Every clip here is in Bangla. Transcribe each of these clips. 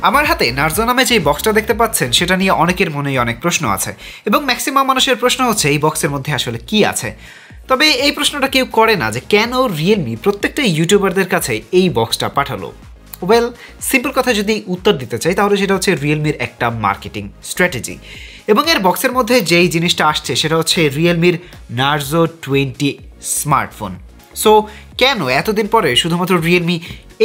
আমার হাতে নার্জো নামে যে বক্সটা দেখতে পাচ্ছেন সেটা নিয়ে অনেকের মনেই অনেক প্রশ্ন আছে এবং ম্যাক্সিমাম মানুষের প্রশ্ন হচ্ছে এই বক্সের মধ্যে আসলে কি আছে। তবে এই প্রশ্নটা কেউ করে না যে কেন রিয়েলমি প্রত্যেকটা ইউটিউবারদের কাছে এই বক্সটা পাঠালো। ওয়েল, সিম্পল কথা যদি উত্তর দিতে চাই তাহলে সেটা হচ্ছে রিয়েলমির একটা মার্কেটিং স্ট্র্যাটেজি। এবং এর বক্সের মধ্যে যেই জিনিসটা আসছে সেটা হচ্ছে রিয়েলমির নার্জো 20 স্মার্টফোন। সো কেন এতদিন পরে শুধুমাত্র রিয়েলমি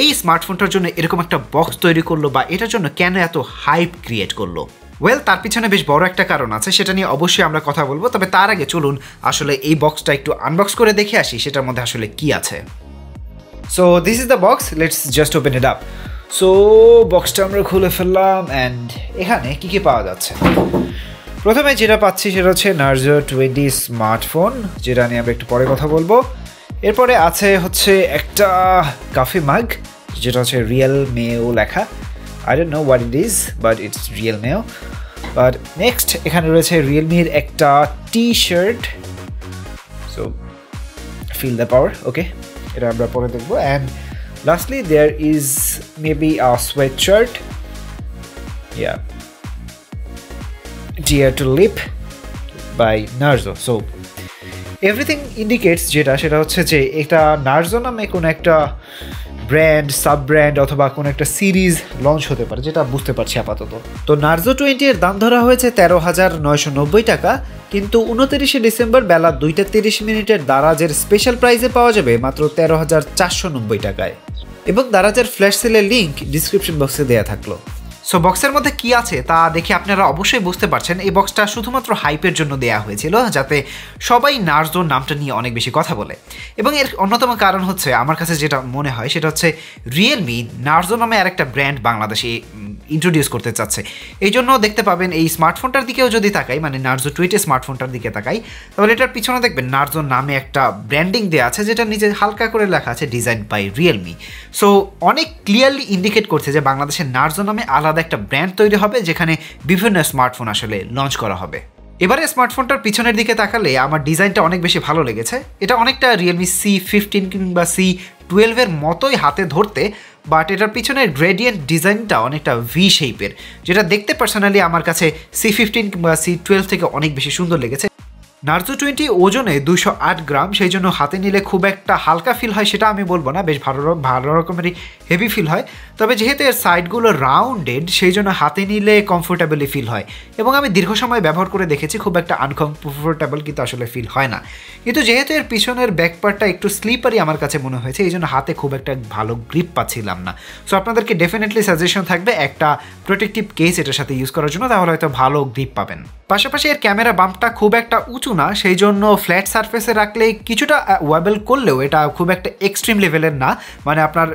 এই স্মার্টফোনটার জন্য এরকম একটা বক্স তৈরি করলো বা এটার জন্য কেন এত হাইপ ক্রিয়েট করলো? ওয়েল, তার পিছনে বেশ বড় একটা কারণ আছে, সেটা নিয়ে অবশ্যই আমরা কথা বলবো। তবে তার আগে চলুন আসলে এই বক্সটা একটু আনবক্স করে দেখে আসি সেটার মধ্যে আসলে কি আছে। So this is the box, let's just open it up. So বক্সটা আমরা খুলে ফেললাম অ্যান্ড এখানে কি কি পাওয়া যাচ্ছে। প্রথমে যেটা পাচ্ছি সেটা হচ্ছে নার্জো 20 স্মার্টফোন, যেটা নিয়ে আমরা একটু পরে কথা বলবো। এরপরে আছে হচ্ছে একটা কফি মাগ, যেটা হচ্ছে রিয়েল মেও লেখা। I don't know what it is, but it's real mail. But next এখানে রয়েছে রিয়েলমির একটা T-shirt. So feel the power, okay? এটা আমরা পরে দেখবো। And lastly there is maybe a sweatshirt. Yeah. Dear to Lip by Narzo. So everything indicates যেটা সেটা হচ্ছে যে এটা নার্জো নামে কোনো একটা ব্র্যান্ড, সাব ব্র্যান্ড অথবা কোনো একটা সিরিজ লঞ্চ হতে পারে, যেটা বুঝতে পারছি আপাতত। তো নার্জো 20 এর দাম ধরা হয়েছে 13,990 টাকা, কিন্তু 29শে ডিসেম্বর বেলা 2:30 দারাজের স্পেশাল প্রাইসে পাওয়া যাবে মাত্র 13,490 টাকায়। এবং দারাজের ফ্ল্যাশ সেলের লিঙ্ক ডিসক্রিপশন বক্সে দেওয়া থাকলো। সো বক্সের মধ্যে কি আছে তা দেখে আপনারা অবশ্যই বুঝতে পারছেন এই বক্সটা শুধুমাত্র হাইপের জন্য দেয়া হয়েছিল, যাতে সবাই নার্জো নামটা নিয়ে অনেক বেশি কথা বলে। এবং এর অন্যতম কারণ হচ্ছে আমার কাছে যেটা মনে হয় সেটা হচ্ছে রিয়েলমি নার্জো নামে আরেকটা ব্র্যান্ড বাংলাদেশে ইন্ট্রোডিউস করতে চাচ্ছে। এই জন্য দেখতে পাবেন এই স্মার্টফোনটার দিকেও যদি তাকাই, মানে নার্জো 20 স্মার্টফোনটার দিকে তাকাই, তাহলে এটার পিছনে দেখবেন নার্জো নামে একটা ব্র্যান্ডিং দেওয়া আছে, যেটা নিচে হালকা করে লেখা আছে ডিজাইন বাই রিয়েলমি। সো অনেক ক্লিয়ারলি ইন্ডিকেট করছে যে বাংলাদেশের নার্জো নামে আলাদা একটা ব্র্যান্ড তৈরি হবে, যেখানে বিভিন্ন স্মার্টফোন আসলে লঞ্চ করা হবে। এবারে স্মার্টফোনটার পিছনের দিকে তাকালে আমার ডিজাইনটা অনেক বেশি ভালো লেগেছে। এটা অনেকটা রিয়েলমি C15 কিংবা C12 এর মতোই হাতে ধরতে, বাট এটার পিছনের গ্রেডিয়েন্ট ডিজাইনটা অনেকটা ভি শেপের, যেটা দেখতে পার্সোনালি আমার কাছে C15 কিংবা C12 থেকে অনেক বেশি সুন্দর লেগেছে। নার্জো 20 ওজনে 208 গ্রাম, সেই জন্য হাতে নিলে খুব একটা হালকা ফিল হয় সেটা আমি বলবো না, বেশ ভালো রকমেরই হেভি ফিল হয়। তবে যেহেতু এর সাইডগুলো রাউন্ডেড সেই জন্য হাতে নিলে কমফোর্টেবলি ফিল হয়, এবং আমি দীর্ঘ সময় ব্যবহার করে দেখেছি খুব একটা আনকমফোর্টেবল কিন্তু আসলে ফিল হয় না। কিন্তু যেহেতু এর পিছনের ব্যাক পার্টটা একটু স্লিপারি আমার কাছে মনে হয়েছে, এই জন্য হাতে খুব একটা ভালো গ্রিপ পাচ্ছিলাম না। সো আপনাদেরকে ডেফিনেটলি সাজেশন থাকবে একটা প্রোটেক্টিভ কেস এটার সাথে ইউজ করার জন্য, তাহলে হয়তো ভালো গ্রিপ পাবেন। পাশাপাশি এর ক্যামেরা বাম্পটা খুব একটা উঁচু না, সেই জন্য ফ্ল্যাট সারফেসে রাখলে কিছুটা ওয়েবল করলেও এটা খুব একটা এক্সট্রিম লেভেলের না, মানে আপনার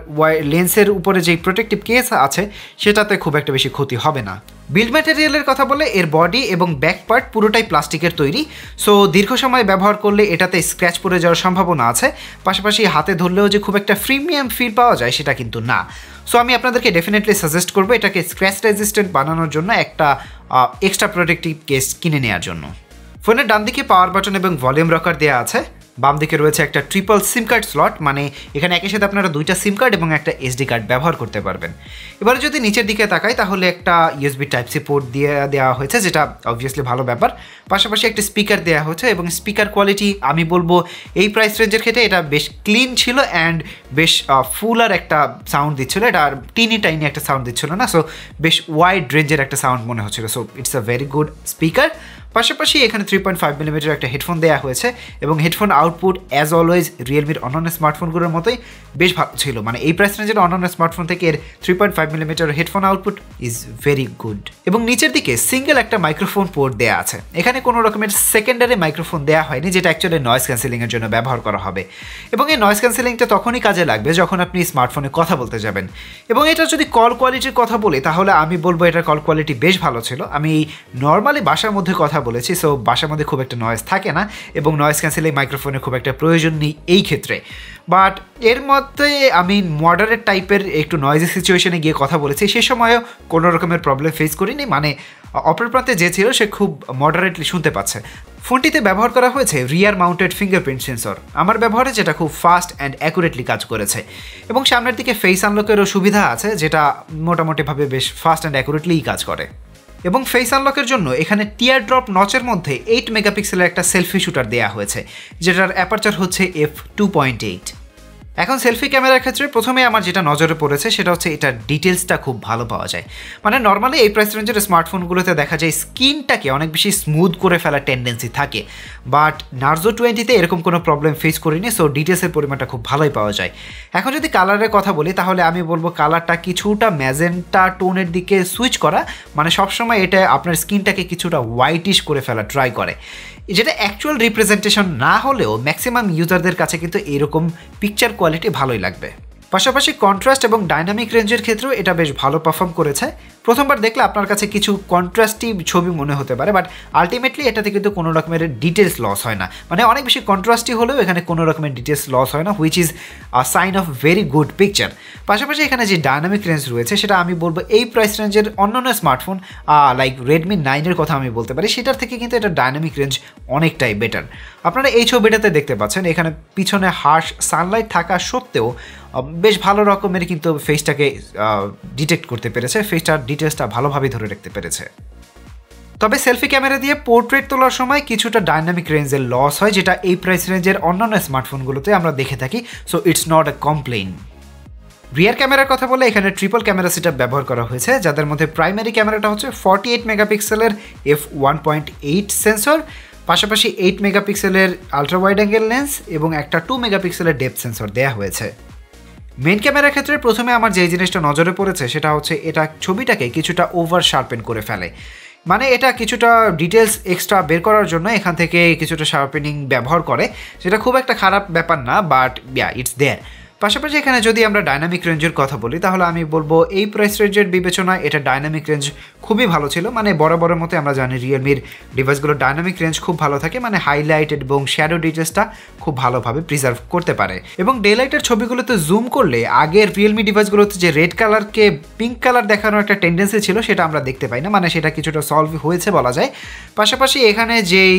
লেন্সের উপরে যেই প্রোটেক্টিভ কেস আছে সেটাতে খুব একটা বেশি ক্ষতি হবে না। বিল্ড ম্যাটেরিয়ালের কথা বলে এর বডি এবং ব্যাক পার্ট পুরোটাই প্লাস্টিকের তৈরি, সো দীর্ঘ সময় ব্যবহার করলে এটাতে স্ক্র্যাচ পড়ে যাওয়ার সম্ভাবনা আছে। পাশাপাশি হাতে ধরলেও যে খুব একটা প্রিমিয়াম ফিল পাওয়া যায় সেটা কিন্তু না। সো আমি আপনাদেরকে ডেফিনেটলি সাজেস্ট করবো এটাকে স্ক্র্যাচ রেজিস্ট্যান্ট বানানোর জন্য একটা এক্সট্রা প্রোটেক্টিভ কেস কিনে নেওয়ার জন্য। ফোনের ডান দিকে পাওয়ার বাটন এবং ভলিউম রকার দেওয়া আছে। বাম দিকে রয়েছে একটা ট্রিপল সিম কার্ড স্লট, মানে এখানে একই সাথে আপনারা দুইটা সিম কার্ড এবং একটা এসডি কার্ড ব্যবহার করতে পারবেন। এবারে যদি নিচের দিকে তাকাই তাহলে একটা USB Type-C পোর্ট দিয়ে দেওয়া হয়েছে, যেটা অবভিয়াসলি ভালো ব্যাপার। পাশাপাশি একটা স্পিকার দেওয়া হয়েছে এবং স্পিকার কোয়ালিটি আমি বলবো এই প্রাইস রেঞ্জের ক্ষেত্রে এটা বেশ ক্লিন ছিল অ্যান্ড বেশ ফুলার একটা সাউন্ড দিচ্ছিল, এটা আর টাইনি একটা সাউন্ড দিচ্ছিল না। সো বেশ ওয়াইড রেঞ্জের একটা সাউন্ড মনে হচ্ছিল। So it's a very good speaker. পাশাপাশি এখানে 3.5mm একটা হেডফোন দেওয়া হয়েছে এবং হেডফোন আউটপুট অ্যাজ অলওয়েজ রিয়েলমির অন্যান্য স্মার্টফোনগুলোর মতোই বেশ ভালো ছিল, মানে এই প্রাইস রেঞ্জের অন্যান্য স্মার্টফোন থেকে এর 3.5mm headphone output is very good. এবং নিচের দিকে সিঙ্গেল একটা মাইক্রোফোন পোর্ট দেওয়া আছে, এখানে কোনো রকমের সেকেন্ডারি মাইক্রোফোন দেওয়া হয়নি, যেটা অ্যাকচুয়ালি নয়েজ ক্যান্সেলিংয়ের জন্য ব্যবহার করা হবে। এবং এই নয়েজ ক্যান্সেলিংটা তখনই কাজে লাগবে যখন আপনি স্মার্টফোনে কথা বলতে যাবেন। এবং এটা যদি কল কোয়ালিটির কথা বলি তাহলে আমি বলবো এটার কল কোয়ালিটি বেশ ভালো ছিল। আমি নর্মালি বাসার মধ্যে কথা বলেছি, সো বাসার মধ্যে খুব একটা নয়েজ থাকে না এবং নয়েজ ক্যান্সেলিং মাইক্রোফোনের খুব একটা প্রয়োজন নেই এই ক্ষেত্রে। বাট এর মধ্যে আমি মডারেট টাইপের একটু নয়েজি সিচুয়েশনে গিয়ে কথা বলেছি, সে সময়ও কোনো রকমের প্রবলেম ফেস করিনি, মানে অপর প্রান্তে যে ছিল সে খুব মডারেটলি শুনতে পাচ্ছে। ফোনটিতে ব্যবহার করা হয়েছে রিয়ার মাউন্টেড ফিঙ্গারপ্রিন্ট সেন্সর, আমার ব্যবহারে যেটা খুব ফাস্ট অ্যান্ড অ্যাকুরেটলি কাজ করেছে, এবং সামনের দিকে ফেস আনলকেরও সুবিধা আছে যেটা মোটামুটিভাবে বেশ ফাস্ট অ্যান্ড অ্যাকুরেটলিই কাজ করে। এবং ফেস আনলকের জন্য এখানে টিয়ার ড্রপ নচের মধ্যে 8 মেগাপিক্সেলের একটা সেলফি শুটার দেওয়া হয়েছে, যেটার অ্যাপারচার হচ্ছে f2.8। এখন সেলফি ক্যামেরার ক্ষেত্রে প্রথমে আমার যেটা নজরে পড়েছে সেটা হচ্ছে এটার ডিটেলসটা খুব ভালো পাওয়া যায়। মানে নর্মালি এই প্রাইস রেঞ্জের স্মার্টফোনগুলোতে দেখা যায় স্ক্রিনটাকে অনেক বেশি স্মুথ করে ফেলার টেন্ডেন্সি থাকে, বাট নার্জো 20-তে এরকম কোনো প্রবলেম ফেস করিনি, সো ডিটেলসের পরিমাণটা খুব ভালোই পাওয়া যায়। এখন যদি কালারের কথা বলি তাহলে আমি বলবো কালারটা কিছুটা ম্যাজেন্টা টোনের দিকে সুইচ করা, মানে সবসময় এটা আপনার স্কিনটাকে কিছুটা হোয়াইটিশ করে ফেলা ট্রাই করে, যেটা অ্যাকচুয়াল রিপ্রেজেন্টেশন না হলেও ম্যাক্সিমাম ইউজারদের কাছে কিন্তু এরকম পিকচার কোয়ালিটি ভালোই লাগবে। পাশাপাশি কন্ট্রাস্ট এবং ডাইনামিক রেঞ্জের ক্ষেত্রেও এটা বেশ ভালো পারফর্ম করেছে। প্রথমবার দেখলে আপনার কাছে কিছু কন্ট্রাস্টি ছবি মনে হতে পারে, বাট আলটিমেটলি এটাতে কিন্তু কোনো রকমের ডিটেলস লস হয় না। মানে অনেক বেশি কন্ট্রাস্টি হলেও এখানে কোনো রকমের ডিটেলস লস হয় না, which is a sign of very good picture. পাশাপাশি এখানে যে ডাইনামিক রেঞ্জ রয়েছে সেটা আমি বলবো এই প্রাইস রেঞ্জের অন্যান্য স্মার্টফোন লাইক রেডমি 9-এর কথা আমি বলতে পারি, সেটার থেকে কিন্তু এটা ডাইনামিক রেঞ্জ অনেকটাই বেটার। আপনারা এই ছবিটাতে দেখতে পাচ্ছেন এখানে পিছনে হার্শ সানলাইট থাকা সত্ত্বেও বেশ ভালো রকমের কিন্তু ফেসটাকে ডিটেক্ট করতে পেরেছে, ফেসটার ডিটেলসটা ভালোভাবে ধরে রাখতে পেরেছে। তবে সেলফি ক্যামেরা দিয়ে পোর্ট্রেট তোলার সময় কিছুটা ডাইনামিক রেঞ্জের লস হয়, যেটা এই প্রাইস রেঞ্জের অন্যান্য স্মার্টফোনগুলোতে আমরা দেখে থাকি, so it's not a complain. Rear ক্যামেরার কথা বলে এখানে ট্রিপল ক্যামেরা সেটআপ ব্যবহার করা হয়েছে, যাদের মধ্যে প্রাইমারি ক্যামেরাটা হচ্ছে 48 মেগাপিক্সেলের f1.8 সেন্সর, পাশাপাশি 8 মেগাপিক্সেলের আলট্রা ওয়াইড অ্যাঙ্গেল লেন্স এবং একটা 2 মেগাপিক্সেলের ডেপথ সেন্সর দেওয়া হয়েছে। মেন ক্যামেরার ক্ষেত্রে প্রথমে আমার যে জিনিসটা নজরে পড়েছে সেটা হচ্ছে এটা ছবিটাকে কিছুটা ওভার শার্পেন করে ফেলে, মানে এটা কিছুটা ডিটেলস এক্সট্রা বের করার জন্য এখান থেকে কিছুটা শার্পেনিং ব্যবহার করে, সেটা খুব একটা খারাপ ব্যাপার না, বাট ইটস দেয়ার। পাশাপাশি এখানে যদি আমরা ডাইনামিক রেঞ্জের কথা বলি তাহলে আমি বলবো এই প্রাইস রেঞ্জের বিবেচনায় এটা ডাইনামিক রেঞ্জ খুবই ভালো ছিল। মানে বরাবরের মতো আমরা জানি রিয়েলমির ডিভাইসগুলোর ডাইনামিক রেঞ্জ খুব ভালো থাকে, মানে হাইলাইটেড এবং শ্যাডো ডিটেলসটা খুব ভালোভাবে প্রিজার্ভ করতে পারে। এবং ডে লাইটের ছবিগুলোতে জুম করলে আগের রিয়েলমি ডিভাইসগুলোতে যে রেড কালারকে পিঙ্ক কালার দেখানোর একটা টেন্ডেন্সি ছিল সেটা আমরা দেখতে পাই না, মানে সেটা কিছুটা সলভ হয়েছে বলা যায়। পাশাপাশি এখানে যেই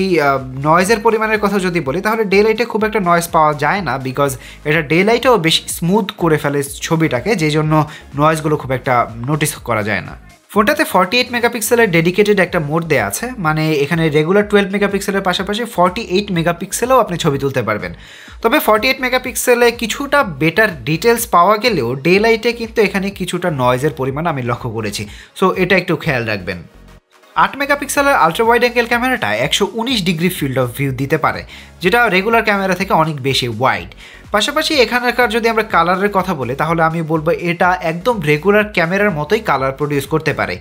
নয়েজের পরিমাণের কথা যদি বলি তাহলে ডে লাইটে খুব একটা নয়েজ পাওয়া যায় না, বিকজ এটা ডে লাইটেও বেশ স্মুথ করে ফেলে ছবিটাকে, যে জন্য নয়েজগুলো খুব একটা নোটিস করা যায় না। ফোনটাতে 48 মেগাপিক্সেলের ডেডিকেটেড একটা মোড দেওয়া আছে, মানে এখানে রেগুলার 12 মেগাপিক্সেলের পাশাপাশি 48 মেগাপিক্সেলেও আপনি ছবি তুলতে পারবেন। তবে 48 মেগাপিক্সেলে কিছুটা বেটার ডিটেলস পাওয়া গেলেও ডে লাইটে কিন্তু এখানে কিছুটা নয়েজের পরিমাণ আমি লক্ষ্য করেছি, সো এটা একটু খেয়াল রাখবেন। 8 মেগাপিক্সেলের আলট্রা ওয়াইড অ্যাঙ্গেল ক্যামেরাটা 119 ডিগ্রি ফিল্ড অফ ভিউ দিতে পারে, যেটা রেগুলার ক্যামেরা থেকে অনেক বেশি ওয়াইড। পাশাপাশি এখানকার যদি আমরা কালারের কথা বলি তাহলে আমি বলবো এটা একদম রেগুলার ক্যামেরার মতোই কালার প্রডিউস করতে পারে।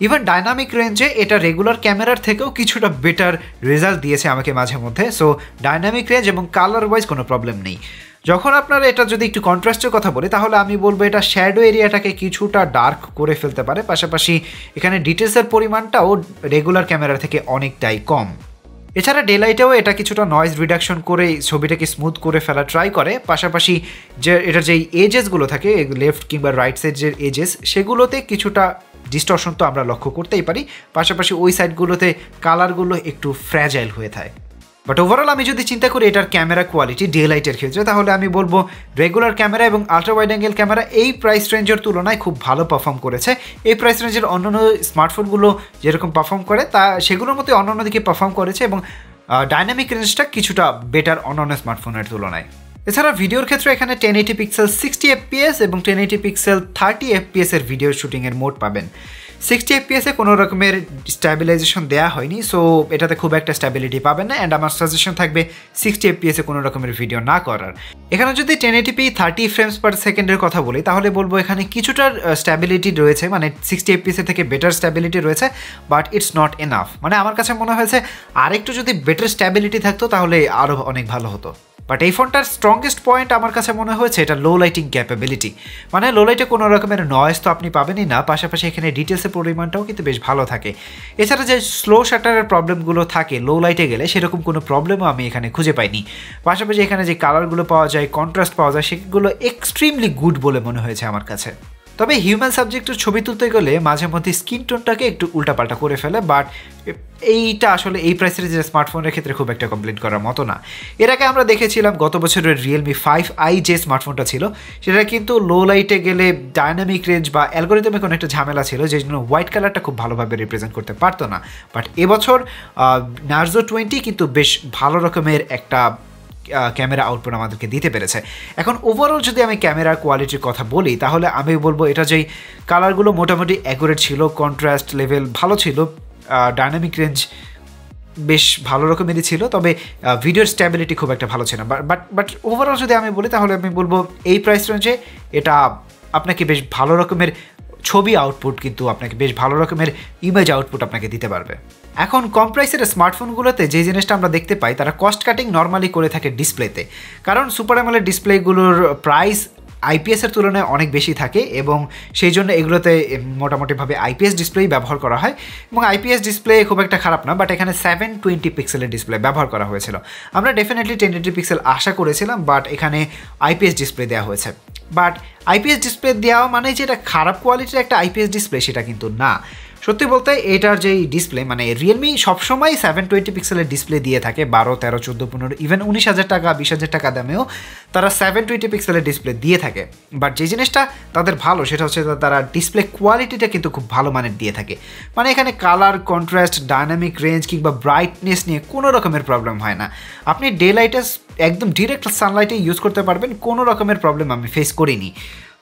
ইভেন ডাইনামিক রেঞ্জে এটা রেগুলার ক্যামেরার থেকেও কিছুটা বেটার রেজাল্ট দিয়েছে আমাকে মাঝে মধ্যে, সো ডাইনামিক রেঞ্জ এবং কালার ওয়াইজ কোনো প্রবলেম নেই। যখন আপনারা এটা যদি একটু কন্ট্রাস্টের কথা বলি তাহলে আমি বলবো এটা শ্যাডো এরিয়াটাকে কিছুটা ডার্ক করে ফেলতে পারে, পাশাপাশি এখানে ডিটেলসের পরিমাণটাও রেগুলার ক্যামেরা থেকে অনেকটাই কম। এছাড়া ডে লাইটেও এটা কিছুটা নয়েজ রিডাকশন করে ছবিটাকে স্মুথ করে ফেলা ট্রাই করে, পাশাপাশি যে এটার যেই এজেসগুলো থাকে লেফট কিংবা রাইট সাইডের এজেস সেগুলোতে কিছুটা ডিস্টরশন তো আমরা লক্ষ্য করতেই পারি, পাশাপাশি ওই সাইডগুলোতে কালারগুলো একটু ফ্র্যাজাইল হয়ে থাকে। বাট ওভারঅল আমি যদি চিন্তা করি এটার ক্যামেরা কোয়ালিটি ডে লাইটের ক্ষেত্রে তাহলে আমি বলবো রেগুলার ক্যামেরা এবং আলট্রা ওয়াইড অ্যাঙ্গেল ক্যামেরা এই প্রাইস রেঞ্জের তুলনায় খুব ভালো পারফর্ম করেছে। এই প্রাইস রেঞ্জের অন্যান্য স্মার্টফোনগুলো যেরকম পারফর্ম করে তা সেগুলোর মধ্যে অন্যান্য দিকে পারফর্ম করেছে, এবং ডাইনামিক রেঞ্জটা কিছুটা বেটার অন্যান্য স্মার্টফোনের তুলনায়। এছাড়া ভিডিওর ক্ষেত্রে এখানে 1080 পিক্সেল 60 fps এবং 1080 পিক্সেল 30 fps এর ভিডিও শুটিংয়ের মোড পাবেন। 60 fps এ কোনো রকমের স্ট্যাবিলাইজেশন দেওয়া হয়নি, সো এটাতে খুব একটা স্ট্যাবিলিটি পাবেন না, অ্যান্ড আমার সাজেশন থাকবে 60 fps এ কোনো রকমের ভিডিও না করার। এখানে যদি 1080p 30 ফ্রেমস পার সেকেন্ডের কথা বলি তাহলে বলবো এখানে কিছুটা স্ট্যাবিলিটি রয়েছে, মানে 60 fps এর থেকে বেটার স্ট্যাবিলিটি রয়েছে, বাট ইটস নট এনাফ। মানে আমার কাছে মনে হয়েছে আরেকটু যদি বেটার স্ট্যাবিলিটি থাকতো তাহলে আরও অনেক ভালো হতো। বাট এই ফোনটার স্ট্রংগেস্ট পয়েন্ট আমার কাছে মনে হয়েছে এটা লো লাইটিং ক্যাপাবিলিটি, মানে লো লাইটে কোনো রকমের নয়েজ তো আপনি পাবেনই না, পাশাপাশি এখানে ডিটেলসের পরিমাণটাও কিন্তু বেশ ভালো থাকে। এছাড়া যে স্লো শাটারের প্রবলেমগুলো থাকে লো লাইটে গেলে সেরকম কোনো প্রবলেমও আমি এখানে খুঁজে পাইনি। পাশাপাশি এখানে যে কালারগুলো পাওয়া যায়, কন্ট্রাস্ট পাওয়া যায়, সেগুলো এক্সট্রিমলি গুড বলে মনে হয়েছে আমার কাছে। তবে হিউম্যান সাবজেক্টের ছবি তুলতে গেলে মাঝে মধ্যে স্কিন টোনটাকে একটু উল্টাপাল্টা করে ফেলে, বাট এইটা আসলে এই প্রাইসের যে স্মার্টফোনের ক্ষেত্রে খুব একটা কমপ্লেন করার মতো না। এর আগে আমরা দেখেছিলাম গত বছরের রিয়েলমি 5i যে স্মার্টফোনটা ছিল সেটা কিন্তু লো লাইটে গেলে ডাইনামিক রেঞ্জ বা অ্যালগোরিদমে কোনো একটা ঝামেলা ছিল, যেই জন্য হোয়াইট কালারটা খুব ভালোভাবে রিপ্রেজেন্ট করতে পারতো না। বাট এবছর নার্জো 20 কিন্তু বেশ ভালো রকমের একটা ক্যামেরা আউটপুট আমাদেরকে দিতে পেরেছে। এখন ওভারঅল যদি আমি ক্যামেরার কোয়ালিটির কথা বলি তাহলে আমি বলবো এটা যেই কালারগুলো মোটামুটি অ্যাকুরেট ছিল, কন্ট্রাস্ট লেভেল ভালো ছিল, ডাইনামিক রেঞ্জ বেশ ভালো রকমেরই ছিল, তবে ভিডিওর স্ট্যাবিলিটি খুব একটা ভালো ছিল না। বাট ওভারঅল যদি আমি বলি তাহলে আমি বলবো এই প্রাইস রেঞ্জে এটা আপনাকে বেশ ভালো রকমের ছবি আউটপুট, কিন্তু আপনাকে বেশ ভালো রকমের ইমেজ আউটপুট আপনাকে দিতে পারবে। এখন কম প্রাইসের স্মার্টফোনগুলোতে যে জিনিসটা আমরা দেখতে পাই তারা কস্ট কাটিং নর্মালি করে থাকে ডিসপ্লেতে, কারণ সুপার অ্যামোলেড ডিসপ্লেগুলোর প্রাইস আইপিএসের তুলনায় অনেক বেশি থাকে এবং সেই জন্য এগুলোতে মোটামুটিভাবে আইপিএস ডিসপ্লেই ব্যবহার করা হয় এবং আইপিএস ডিসপ্লে খুব একটা খারাপ না, বাট এখানে 720 পিক্সেলের ডিসপ্লে ব্যবহার করা হয়েছিল। আমরা ডেফিনেটলি 1080 পিক্সেল আশা করেছিলাম, বাট এখানে আইপিএস ডিসপ্লে দেওয়া হয়েছে। বাট আইপিএস ডিসপ্লে দেওয়া মানে যে এটা খারাপ কোয়ালিটির একটা আইপিএস ডিসপ্লে সেটা কিন্তু না। সত্যি বলতে এটার যেই ডিসপ্লে মানে রিয়েলমি সবসময় 720 পিক্সেলের ডিসপ্লে দিয়ে থাকে, 12, 13, 14, 15 ইভেন 19,000 টাকা 20,000 টাকা দামেও তারা 720 পিক্সেলের ডিসপ্লে দিয়ে থাকে। বাট যে জিনিসটা তাদের ভালো সেটা হচ্ছে তারা ডিসপ্লে কোয়ালিটিটা কিন্তু খুব ভালো মানের দিয়ে থাকে, মানে এখানে কালার, কন্ট্রাস্ট, ডাইনামিক রেঞ্জ কিংবা ব্রাইটনেস নিয়ে কোনো রকমের প্রবলেম হয় না। আপনি ডে লাইটে একদম ডিরেক্ট সানলাইটে ইউজ করতে পারবেন, কোনো রকমের প্রবলেম আমি ফেস করিনি।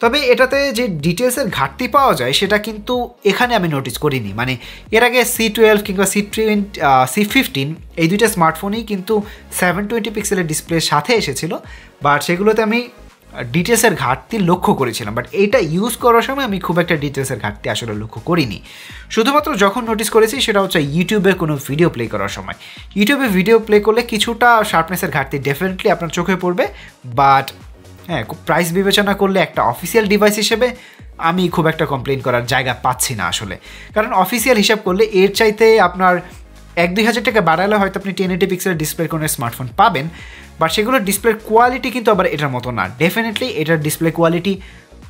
তবে এটাতে যে ডিটেলসের ঘাটতি পাওয়া যায় সেটা কিন্তু এখানে আমি নোটিস করিনি। মানে এর আগে C12 কিংবা C15 এই দুইটা স্মার্টফোনই কিন্তু 720 পিক্সেলের ডিসপ্লের সাথে এসেছিল, বাট সেগুলোতে আমি ডিটেলসের ঘাটতি লক্ষ্য করেছিলাম, বাট এইটা ইউজ করার সময় আমি খুব একটা ডিটেলসের ঘাটতি আসলে লক্ষ্য করিনি। শুধুমাত্র যখন নোটিস করেছি সেটা হচ্ছে ইউটিউবে কোনো ভিডিও প্লে করার সময়। ইউটিউবে ভিডিও প্লে করলে কিছুটা শার্পনেসের ঘাটতি ডেফিনেটলি আপনার চোখে পড়বে, বাট হ্যাঁ প্রাইস বিবেচনা করলে একটা অফিসিয়াল ডিভাইস হিসেবে আমি খুব একটা কমপ্লেন করার জায়গা পাচ্ছি না আসলে, কারণ অফিসিয়াল হিসাব করলে এর চাইতে আপনার 1-2 হাজার টাকা বাড়ালে হয়তো আপনি 1080 পিক্সেলের ডিসপ্লের কোনো স্মার্টফোন পাবেন, বাট সেগুলোর ডিসপ্লের কোয়ালিটি কিন্তু আবার এটার মতো না। ডেফিনেটলি এটার ডিসপ্লে কোয়ালিটি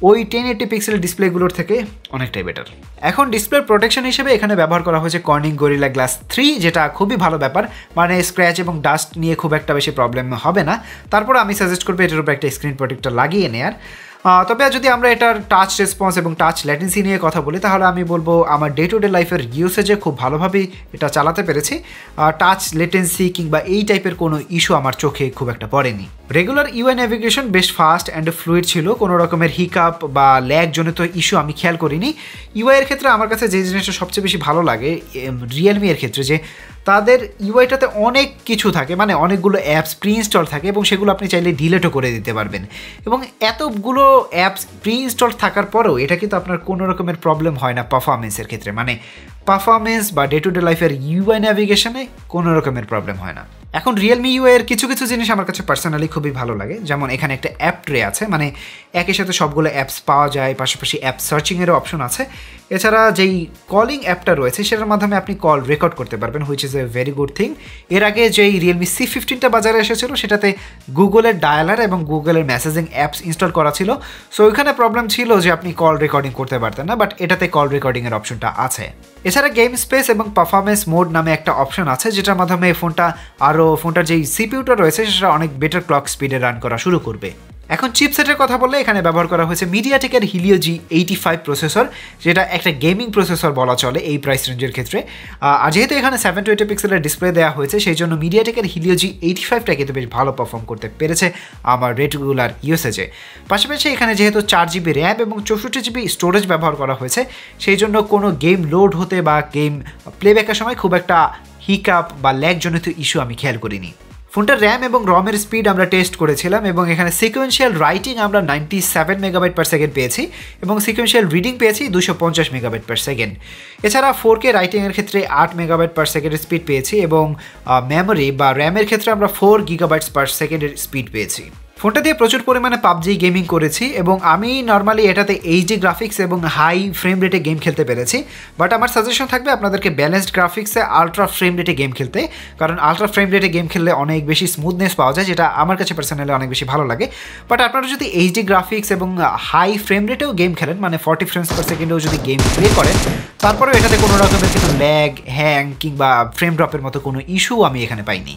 ওই 1080 পিক্সেলের ডিসপ্লেগুলোর থেকে অনেকটাই বেটার। এখন ডিসপ্লের প্রোটেকশন হিসেবে এখানে ব্যবহার করা হয়েছে কর্নিং গরিলা গ্লাস 3, যেটা খুবই ভালো ব্যাপার, মানে স্ক্র্যাচ এবং ডাস্ট নিয়ে খুব একটা বেশি প্রবলেম হবে না। তারপর আমি সাজেস্ট করবো এটার উপর একটা স্ক্রিন প্রোটেক্টর লাগিয়ে নেয়ার। তবে যদি আমরা এটার টাচ রেসপন্স এবং টাচ ল্যাটেন্সি নিয়ে কথা বলি তাহলে আমি বলবো আমার ডে টু ডে লাইফের ইউসেজে খুব ভালোভাবেই এটা চালাতে পেরেছি। টাচ লেটেন্সি কিংবা এই টাইপের কোনো ইস্যু আমার চোখে খুব একটা পড়েনি। রেগুলার ইউআই নেভিগেশন বেশ ফাস্ট অ্যান্ড ফ্লুইড ছিল, কোনো রকমের হিকআপ বা ল্যাগ জনিত ইস্যু আমি খেয়াল করিনি। ইউআই এর ক্ষেত্রে আমার কাছে যে জিনিসটা সবচেয়ে বেশি ভালো লাগে রিয়েলমি এর ক্ষেত্রে, যে তাদের ইউআইটাতে অনেক কিছু থাকে, মানে অনেকগুলো অ্যাপস প্রি ইনস্টল থাকে এবং সেগুলো আপনি চাইলে ডিলেটও করে দিতে পারবেন, এবং এতগুলো অ্যাপস প্রি ইনস্টল থাকার পরেও এটা কিন্তু আপনার কোনো রকমের প্রবলেম হয় না পারফরমেন্সের ক্ষেত্রে, মানে পারফরমেন্স বা ডে টু ডে লাইফের ইউআই ন্যাভিগেশনে কোনো রকমের প্রবলেম হয় না। এখন রিয়েলমি ইউআই এর কিছু কিছু জিনিস আমার কাছে পার্সোনালি খুবই ভালো লাগে, যেমন এখানে একটা অ্যাপ ট্রে আছে, মানে একই সাথে সবগুলো অ্যাপস পাওয়া যায়, পাশাপাশি অ্যাপ সার্চিংয়েরও অপশন আছে। এছাড়া যেই কলিং অ্যাপটা রয়েছে সেটার মাধ্যমে আপনি কল রেকর্ড করতে পারবেন, which is a very good thing. এর আগে যেই রিয়েলমি C15টা বাজারে এসেছিল সেটাতে গুগলের ডায়ালার এবং গুগলের মেসেজিং অ্যাপস ইনস্টল করা ছিল, সো ওইখানে প্রবলেম ছিল যে আপনি কল রেকর্ডিং করতে পারতেন না, বাট এটাতে কল রেকর্ডিংয়ের অপশনটা আছে। এছাড়া গেম স্পেস এবং পারফরমেন্স মোড নামে একটা অপশন আছে, যেটার মাধ্যমে ফোনটার যেই সিপিইউটা রয়েছে সেটা অনেক বেটার ক্লক স্পিডে রান করা শুরু করবে। এখন চিপসেটের কথা বললে এখানে ব্যবহার করা হয়েছে মিডিয়াটেকের হিলিও G85 প্রসেসর, যেটা একটা গেমিং প্রসেসর বলা চলে এই প্রাইস রেঞ্জের ক্ষেত্রে। আর যেহেতু এখানে 720 পিক্সেলের ডিসপ্লে দেওয়া হয়েছে সেই জন্য মিডিয়াটেকের হিলিও G85টা কিন্তু বেশ ভালো পারফর্ম করতে পেরেছে আমার রেগুলার ইউসেজে। পাশাপাশি এখানে যেহেতু 4GB র্যাম এবং 64GB স্টোরেজ ব্যবহার করা হয়েছে সেই জন্য কোনো গেম লোড হতে বা গেম প্লেব্যাকের সময় খুব একটা হিকআপ বা ল্যাগজনিত ইস্যু আমি খেয়াল করিনি। ফোনটার র্যাম এবং রমের স্পিড আমরা টেস্ট করেছিলাম এবং এখানে সিকোয়েন্সিয়াল রাইটিং আমরা 97 MB/s পেয়েছি এবং সিকোয়েন্সিয়াল রিডিং পেয়েছি 250 MB/s। এছাড়া 4K রাইটিংয়ের ক্ষেত্রে 8 MB/s স্পিড পেয়েছি এবং মেমোরি বা র্যামের ক্ষেত্রে আমরা 4 GB/s স্পিড পেয়েছি। ফোনটা দিয়ে প্রচুর পরিমাণে পাবজি গেমিং করেছি এবং আমি নর্মালি এটাতে এইচডি গ্রাফিক্স এবং হাই ফ্রেম রেটে গেম খেলতে পেরেছি, বাট আমার সাজেশন থাকবে আপনাদেরকে ব্যালেন্সড গ্রাফিক্সে আলট্রা ফ্রেম রেটে গেম খেলতে, কারণ আলট্রা ফ্রেম রেটে গেম খেললে অনেক বেশি স্মুথনেস পাওয়া যায়, যেটা আমার কাছে পার্সোনালি অনেক বেশি ভালো লাগে। বাট আপনারা যদি এইচডি গ্রাফিক্স এবং হাই ফ্রেম রেটেও গেম খেলেন, মানে 40 ফ্রেমস পার সেকেন্ডেও যদি গেম প্লে করেন, তারপরেও এটাতে কোনো রকমের কিন্তু ল্যাগ, হ্যাং কিংবা ফ্রেম ড্রপের মতো কোনো ইস্যু আমি এখানে পাইনি।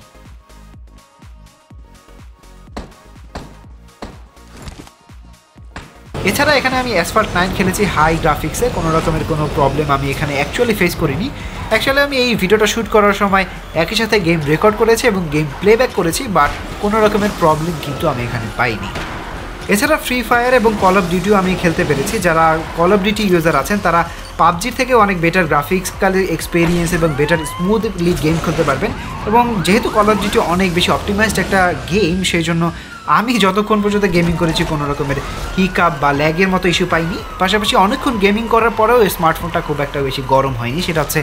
এছাড়া এখানে আমি অ্যাসফাল্ট 9 খেলেছি হাই গ্রাফিক্সে, কোনো রকমের কোনো প্রবলেম আমি এখানে অ্যাকচুয়ালি ফেস করিনি। অ্যাকচুয়ালি আমি এই ভিডিওটা শ্যুট করার সময় একই সাথে গেম রেকর্ড করেছি এবং গেম প্লেব্যাক করেছি, বাট কোনো রকমের প্রবলেম কিন্তু আমি এখানে পাইনি। এছাড়া ফ্রি ফায়ার এবং কল অফ ডিউটিও আমি খেলতে পেরেছি। যারা কল অফ ডিউটি ইউজার আছেন তারা পাবজির থেকে অনেক বেটার গ্রাফিক্সকালের এক্সপিরিয়েন্স এবং বেটার স্মুথলি গেম খেলতে পারবেন। এবং যেহেতু কল অফ ডিউটি অনেক বেশি অপটিমাইজড একটা গেম, সেই জন্য আমি যতক্ষণ পর্যন্ত গেমিং করেছি কোনো রকমের হিকআপ বা ল্যাগের মতো ইস্যু পাইনি। পাশাপাশি অনেকক্ষণ গেমিং করার পরেও স্মার্টফোনটা খুব একটা বেশি গরম হয়নি, সেটা হচ্ছে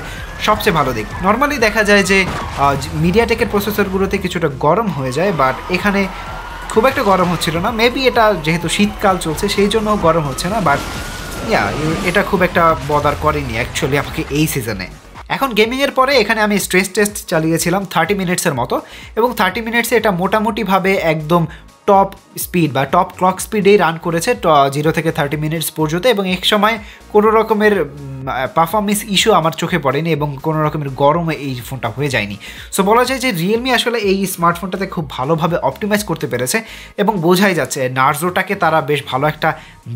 সবচেয়ে ভালো দিক। নর্মালি দেখা যায় যে মিডিয়াটেকের প্রসেসরগুলোতে কিছুটা গরম হয়ে যায়, বাট এখানে খুব একটা গরম হচ্ছিল না। মেবি এটা যেহেতু শীতকাল চলছে সেই জন্য গরম হচ্ছে না, বাট এটা খুব একটা বদার করেনি অ্যাকচুয়ালি আমাকে এই সিজনে। এখন গেমিংয়ের পরে এখানে আমি স্ট্রেস টেস্ট চালিয়েছিলাম 30 মিনিটসের মতো, এবং 30 মিনিটসে এটা মোটামুটিভাবে একদম টপ স্পিড বা টপ ক্লক স্পিডেই রান করেছে 0 থেকে 30 মিনিটস পর্যন্ত, এবং এক সময় কোনো রকমের পারফরমেন্স ইস্যু আমার চোখে পড়েনি এবং কোনো রকমের গরমে এই ফোনটা হয়ে যায়নি। সো বলা যায় যে রিয়েলমি আসলে এই স্মার্টফোনটাতে খুব ভালোভাবে অপটিমাইজ করতে পেরেছে, এবং বোঝাই যাচ্ছে নার্জোটাকে তারা বেশ ভালো একটা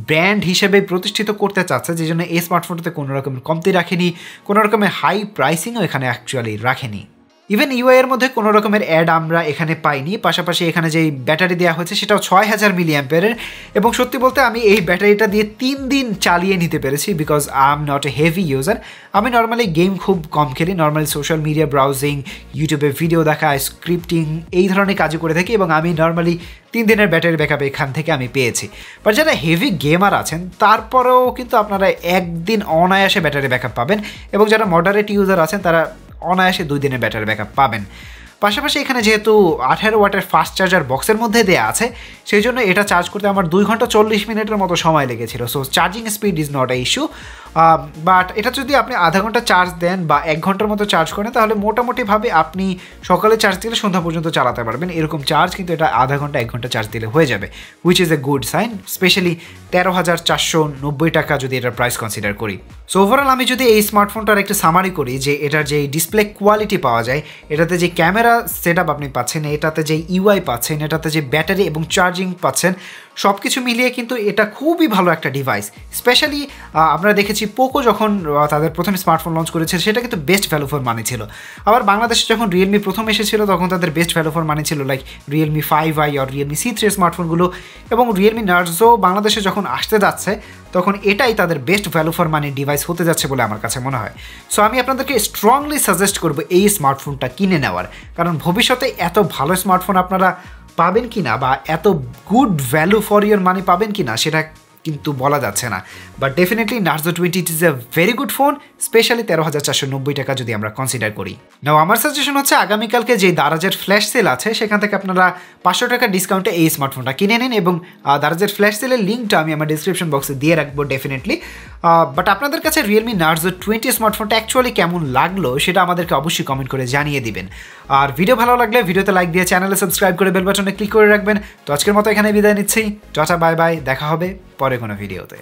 ব্র্যান্ড হিসেবে প্রতিষ্ঠিত করতে চাচ্ছে, যে জন্য এই স্মার্টফোনটাতে কোনো রকমের কমতি রাখেনি, কোনো রকমের হাই প্রাইসিংও এখানে অ্যাকচুয়ালি রাখেনি। ইভেন ইউআইয়ের মধ্যে কোনো রকমের অ্যাড আমরা এখানে পাইনি। পাশাপাশি এখানে যেই ব্যাটারি দেওয়া হয়েছে সেটাও 6000 মিলিঅ্যাম্পিয়ারের, এবং সত্যি বলতে আমি এই ব্যাটারিটা দিয়ে 3 দিন চালিয়ে নিতে পেরেছি, because I am not a heavy user. আমি নর্মালি গেম খুব কম খেলি, নর্মালি সোশ্যাল মিডিয়া ব্রাউজিং, ইউটিউবে ভিডিও দেখা, স্ক্রিপ্টিং এই ধরনের কাজও করে থাকি, এবং আমি নর্মালি 3 দিনের ব্যাটারি ব্যাকআপ এখান থেকে আমি পেয়েছি। বাট যারা হেভি গেমার আছেন তারপরেও কিন্তু আপনারা একদিন অনায়াসে ব্যাটারি ব্যাকআপ পাবেন, এবং যারা মডারেট ইউজার আছেন তারা অনায়াসে 2 দিনের ব্যাটারি ব্যাকআপ পাবেন। পাশাপাশি এখানে যেহেতু 18 ওয়াটের ফাস্ট চার্জার বক্সের মধ্যে দেওয়া আছে, সেই জন্য এটা চার্জ করতে আমার 2 ঘন্টা 40 মিনিটের মতো সময় লেগেছিল। So charging speed is not a issue, but এটা যদি আপনি আধা ঘন্টা চার্জ দেন বা 1 ঘন্টার মতো চার্জ করেন, তাহলে মোটামুটিভাবে আপনি সকালে চার্জ দিলে সন্ধ্যা পর্যন্ত চালাতে পারবেন এরকম চার্জ, কিন্তু এটা আধা ঘন্টা 1 ঘন্টা চার্জ দিলে হয়ে যাবে, which is a good sign, specially 13,490 টাকা যদি এটার প্রাইস কনসিডার করি। সো ওভারঅল আমি যদি এই স্মার্টফোনটার একটা সামারি করি, যে এটার যে ডিসপ্লে কোয়ালিটি পাওয়া যায়, এটাতে যে ক্যামেরা সেট আপ আপনি পাচ্ছেন, এটাতে যে ইউআই পাচ্ছেন, এটাতে যে ব্যাটারি এবং চার্জিং পাচ্ছেন, সব কিছু মিলিয়ে কিন্তু এটা খুবই ভালো একটা ডিভাইস। স্পেশালি আমরা দেখেছি পোকো যখন তাদের প্রথম স্মার্টফোন লঞ্চ করেছে সেটা কিন্তু বেস্ট ভ্যালু ফর মানি ছিল। আবার বাংলাদেশে যখন রিয়েলমি প্রথম এসেছিল তখন তাদের বেস্ট ভ্যালু ফর মানি ছিল লাইক রিয়েলমি 5i আর রিয়েলমি C3 স্মার্টফোনগুলো, এবং রিয়েলমি নার্জো বাংলাদেশে যখন আসতে যাচ্ছে তখন এটাই তাদের best value for money device হতে যাচ্ছে বলে আমার কাছে মনে হয়। সো আমি আপনাদেরকে স্ট্রংলি সাজেস্ট করবো এই স্মার্টফোনটা কিনে নেওয়ার, কারণ ভবিষ্যতে এত ভালো স্মার্টফোন আপনারা পাবেন কি না বা এত গুড ভ্যালু ফর ইয়ার মানি পাবেন কি না সেটা কিন্তু বলা যাচ্ছে না। But definitely Narzo 20 it is a very good phone, specially 13,490 টাকা যদি আমরা কনসিডার করি। নাও আমার সাজেশন হচ্ছে আগামীকালকে যে দারাজের ফ্ল্যাশ সেল আছে সেখান থেকে আপনারা 500 টাকা ডিসকাউন্টে এই স্মার্টফোনটা কিনে নিন, এবং দারাজের ফ্ল্যাশ সেলের লিঙ্কটা আমি আমার ডিসক্রিপশন বক্সে দিয়ে রাখবো ডেফিনেটলি। বাট আপনাদের কাছে রিয়েলমি নার্জো 20 স্মার্টফোনটা অ্যাকচুয়ালি কেমন লাগলো সেটা আমাদেরকে অবশ্যই কমেন্ট করে জানিয়ে দিবেন। আর ভিডিও ভালো লাগলে ভিডিওতে লাইক দিয়ে চ্যানেলে সাবস্ক্রাইব করে বেল বাটনে ক্লিক করে রাখবেন। তো আজকের মতো এখানে বিদায় নিচ্ছি, টাটা বাই বাই, দেখা হবে পরে কোনো ভিডিওতে।